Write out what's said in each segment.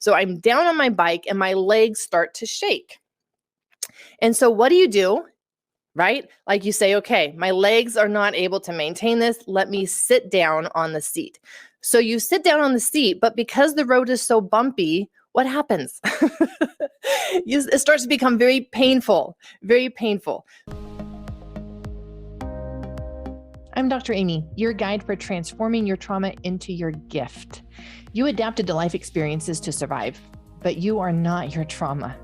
So I'm down on my bike and my legs start to shake. And so what do? Right? Like you say, okay, my legs are not able to maintain this. Let me sit down on the seat. So you sit down on the seat, but because the road is so bumpy, what happens? It starts to become very painful, very painful. I'm Dr. Aimie, your guide for transforming your trauma into your gift. You adapted to life experiences to survive, but you are not your trauma.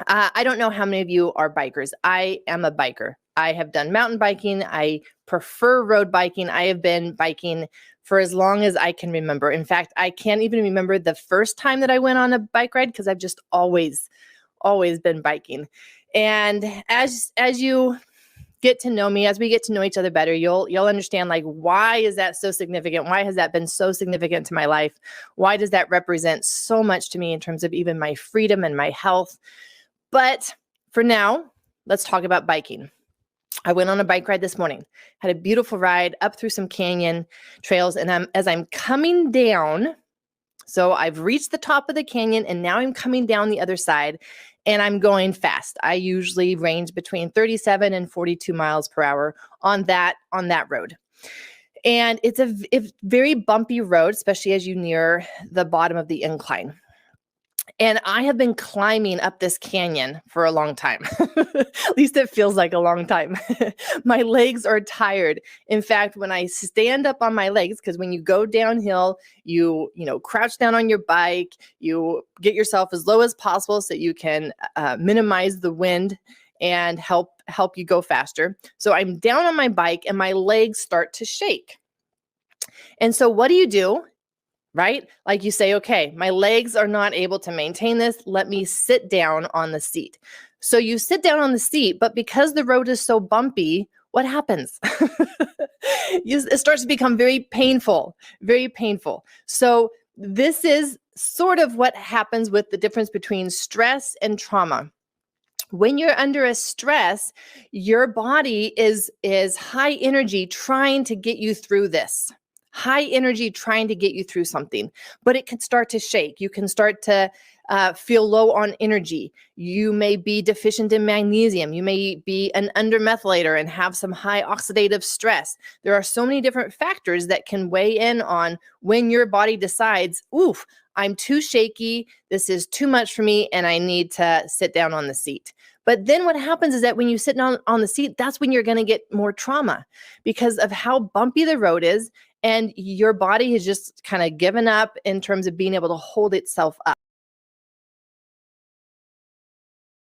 I don't know how many of you are bikers. I am a biker. I have done mountain biking. I prefer road biking. I have been biking for as long as I can remember. In fact, I can't even remember the first time that I went on a bike ride because I've just always been biking. And as you get to know me, as we get to know each other better, you'll understand, like, why is that so significant? Why has that been so significant to my life? Why does that represent so much to me in terms of even my freedom and my health? But for now, let's talk about biking. I went on a bike ride this morning, had a beautiful ride up through some canyon trails. And as I'm coming down, so I've reached the top of the canyon and now I'm coming down the other side and I'm going fast. I usually range between 37 and 42 miles per hour on that road. And it's a very bumpy road, especially as you near the bottom of the incline. And I have been climbing up this canyon for a long time. At least it feels like a long time. My legs are tired. In fact, when I stand up on my legs, because when you go downhill, you crouch down on your bike, you get yourself as low as possible so you can minimize the wind and help you go faster. So I'm down on my bike and my legs start to shake. And so what do? Right? Like you say, okay, my legs are not able to maintain this. Let me sit down on the seat. So you sit down on the seat, but because the road is so bumpy, what happens? It starts to become very painful, very painful. So this is sort of what happens with the difference between stress and trauma. When you're under a stress, your body is high energy trying to get you through this. High energy trying to get you through something, but it can start to shake. You can start to feel low on energy. You may be deficient in magnesium. You may be an under-methylator and have some high oxidative stress. There are so many different factors that can weigh in on when your body decides, oof, I'm too shaky. This is too much for me and I need to sit down on the seat. But then what happens is that when you sit down on the seat, that's when you're going to get more trauma because of how bumpy the road is. And your body has just kind of given up in terms of being able to hold itself up.